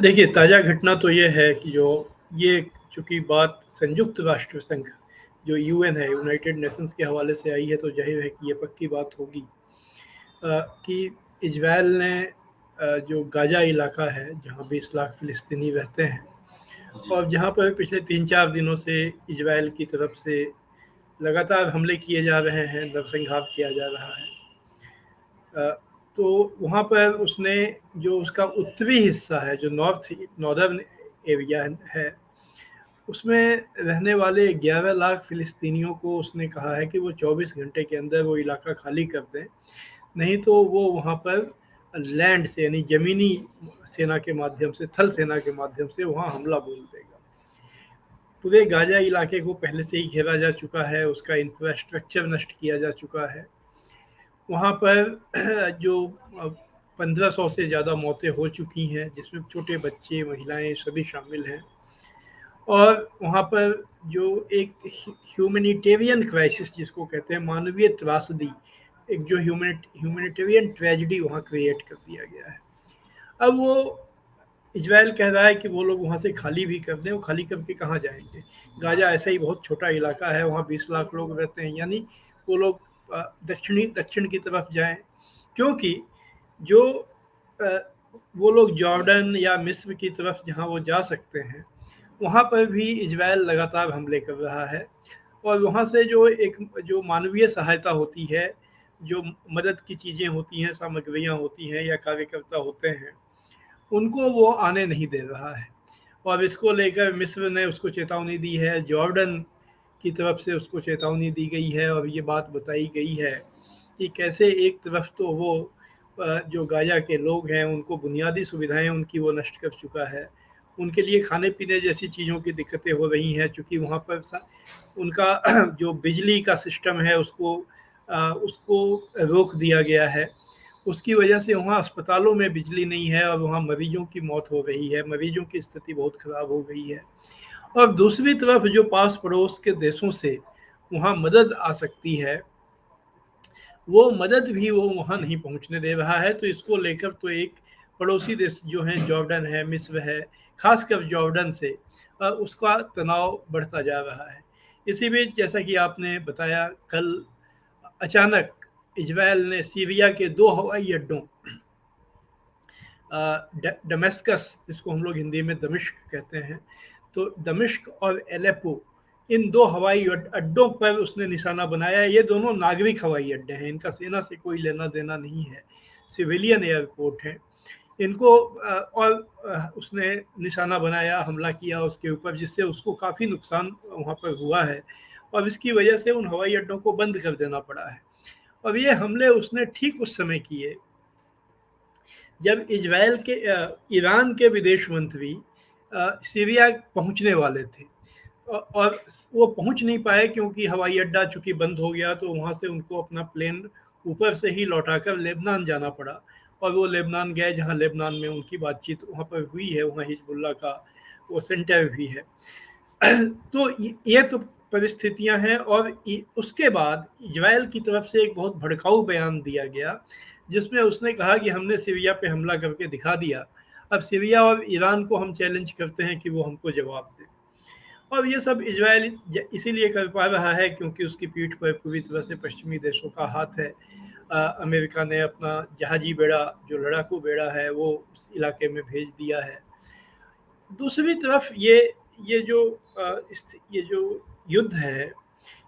देखिए, ताज़ा घटना तो ये है कि ये चूँकि बात संयुक्त राष्ट्र संघ, जो यूएन है, यूनाइटेड नेशंस के हवाले से आई है, तो ज़ाहिर है कि ये पक्की बात होगी कि इज़राइल ने जो गाज़ा इलाका है, जहाँ 20 लाख फ़िलिस्तीनी रहते हैं जी। और जहाँ पर पिछले 3-4 दिनों से इज़राइल की तरफ से लगातार हमले किए जा रहे हैं, नरसंहार किया जा रहा है। तो वहाँ पर उसने जो उसका उत्तरी हिस्सा है, जो नॉर्दर्न एरिया है, उसमें रहने वाले 11 लाख फ़िलिस्तीनियों को उसने कहा है कि वो 24 घंटे के अंदर वो इलाका खाली कर दें, नहीं तो वो वहाँ पर लैंड से यानी ज़मीनी सेना के माध्यम से, थल सेना के माध्यम से वहाँ हमला बोल देगा। पूरे गाज़ा इलाके को पहले से ही घेरा जा चुका है, उसका इंफ्रास्ट्रक्चर नष्ट किया जा चुका है। वहाँ पर जो 1500 से ज़्यादा मौतें हो चुकी हैं, जिसमें छोटे बच्चे, महिलाएँ सभी शामिल हैं। और वहाँ पर जो एक ह्यूमैनिटेरियन क्राइसिस जिसको कहते हैं, मानवीय त्रासदी, एक जो ह्यूमैनिटेरियन ट्रेजेडी वहाँ क्रिएट कर दिया गया है। अब वो इज़राइल कह रहा है कि वो लोग वहाँ से खाली भी कर दें, वो खाली करके कहाँ जाएँगे? गाज़ा ऐसा ही बहुत छोटा इलाका है, वहाँ 20 लाख लोग रहते हैं, यानी वो लोग दक्षिण की तरफ जाएँ। क्योंकि जो अ, वो लोग जॉर्डन या मिस्र की तरफ जहाँ वो जा सकते हैं, वहाँ पर भी इज़राइल लगातार हमले कर रहा है और वहाँ से जो मानवीय सहायता होती है, जो मदद की चीज़ें होती हैं, सामग्रियाँ होती हैं या कार्यकर्ता होते हैं, उनको वो आने नहीं दे रहा है। और इसको लेकर मिस्र ने उसको चेतावनी दी है, जॉर्डन की तरफ से उसको चेतावनी दी गई है और ये बात बताई गई है कि कैसे एक तरफ तो वो जो गाज़ा के लोग हैं, उनको बुनियादी सुविधाएँ उनकी वो नष्ट कर चुका है। उनके लिए खाने-पीने जैसी चीज़ों की दिक्कतें हो रही हैं, चूँकि वहाँ पर उनका जो बिजली का सिस्टम है, उसको रोक दिया गया है। उसकी वजह से वहाँ अस्पतालों में बिजली नहीं है और वहाँ मरीजों की मौत हो रही है, मरीजों की स्थिति बहुत ख़राब हो गई है। और दूसरी तरफ जो पास-पड़ोस के देशों से वहाँ मदद आ सकती है, वो मदद भी वो वहाँ नहीं पहुँचने दे रहा है। तो इसको लेकर तो एक पड़ोसी देश जो हैं, जॉर्डन है, मिस्र है, ख़ासकर जॉर्डन से उसका तनाव बढ़ता जा रहा है। इसी बीच जैसा कि आपने बताया, कल अचानक इज़राइल ने सीरिया के 2 हवाई अड्डों दमिश्कस, जिसको हम लोग हिंदी में दमिश्क कहते हैं, तो दमिश्क और एलेप्पो, इन 2 हवाई अड्डों पर उसने निशाना बनाया है। ये दोनों नागरिक हवाई अड्डे हैं, इनका सेना से कोई लेना-देना नहीं है, सिविलियन एयरपोर्ट हैं। इनको उसने निशाना बनाया, हमला किया उसके ऊपर, जिससे उसको काफ़ी नुकसान वहाँ पर हुआ है और इसकी वजह से उन हवाई अड्डों को बंद कर देना पड़ा है। और ये हमले उसने ठीक उस समय किए जब ईरान के विदेश मंत्री सीरिया पहुंचने वाले थे और वो पहुंच नहीं पाए क्योंकि हवाई अड्डा चूंकि बंद हो गया, तो वहां से उनको अपना प्लेन ऊपर से ही लौटाकर लेबनान जाना पड़ा और वो लेबनान गए, जहां लेबनान में उनकी बातचीत वहां पर हुई है, वहां हिजबुल्ला का वो सेंटर भी है। तो ये तो परिस्थितियां हैं। और उसके बाद इजराइल की तरफ से एक बहुत भड़काऊ बयान दिया गया, जिसमें उसने कहा कि हमने सीरिया पे हमला करके दिखा दिया, अब सीरिया और ईरान को हम चैलेंज करते हैं कि वो हमको जवाब दें। और ये सब इजराइल इसीलिए कर पा रहा है क्योंकि उसकी पीठ पर पूरी तरह से पश्चिमी देशों का हाथ है। अमेरिका ने अपना जहाजी बेड़ा, जो लड़ाकू बेड़ा है, वो उस इलाके में भेज दिया है। दूसरी तरफ ये जो युद्ध है,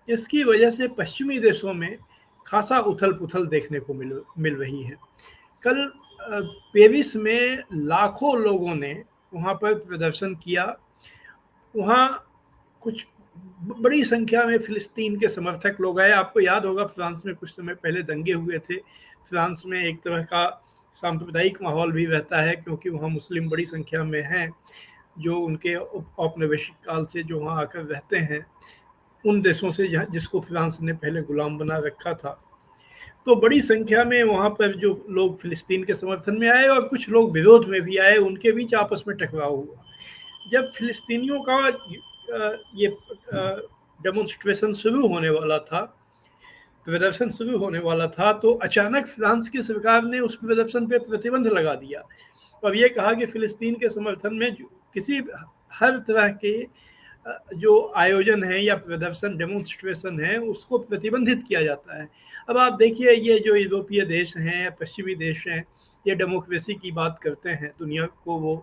इसकी वजह से पश्चिमी देशों में खासा उथल-पुथल देखने को मिल रही है। कल पेरिस में लाखों लोगों ने वहाँ पर प्रदर्शन किया। वहाँ कुछ बड़ी संख्या में फ़िलिस्तीन के समर्थक लोग आए। आपको याद होगा, फ्रांस में कुछ समय पहले दंगे हुए थे। फ्रांस में एक तरह का सांप्रदायिक माहौल भी रहता है क्योंकि वहाँ मुस्लिम बड़ी संख्या में हैं, जो उनके औपनिवेशिक काल से जो वहाँ आकर रहते हैं, उन देशों से जहाँ जिसको फ्रांस ने पहले गुलाम बना रखा था। तो बड़ी संख्या में वहाँ पर जो लोग फ़िलिस्तीन के समर्थन में आए और कुछ लोग विरोध में भी आए, उनके बीच आपस में टकराव हुआ। जब फ़िलिस्तीनियों का ये डेमोन्स्ट्रेशन शुरू होने वाला था, प्रदर्शन शुरू होने वाला था, तो अचानक फ्रांस की सरकार ने उस प्रदर्शन पे प्रतिबंध लगा दिया और ये कहा कि फ़िलिस्तीन के समर्थन में किसी हर तरह के जो आयोजन है या प्रदर्शन डेमोन्स्ट्रेशन है उसको प्रतिबंधित किया जाता है। अब आप देखिए ये जो यूरोपीय देश हैं, पश्चिमी देश हैं, ये डेमोक्रेसी की बात करते हैं, दुनिया को वो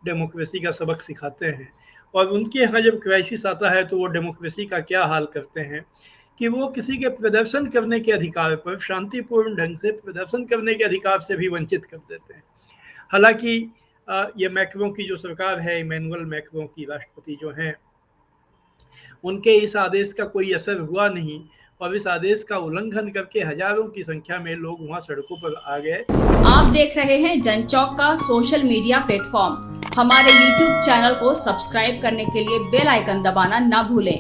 डेमोक्रेसी का सबक सिखाते हैं और उनके यहाँ जब क्राइसिस आता है तो वो डेमोक्रेसी का क्या हाल करते हैं कि वो किसी के प्रदर्शन करने के अधिकार पर शांतिपूर्ण ढंग से प्रदर्शन करने के अधिकार से भी वंचित कर देते हैं। हालाँकि ये मैक्रों की जो सरकार है, इमैनुअल मैक्रों की राष्ट्रपति जो हैं, उनके इस आदेश का कोई असर हुआ नहीं और इस आदेश का उल्लंघन करके हजारों की संख्या में लोग वहां सड़कों पर आ गए। आप देख रहे हैं जनचौक का सोशल मीडिया प्लेटफॉर्म। हमारे YouTube चैनल को सब्सक्राइब करने के लिए बेल आइकन दबाना ना भूलें।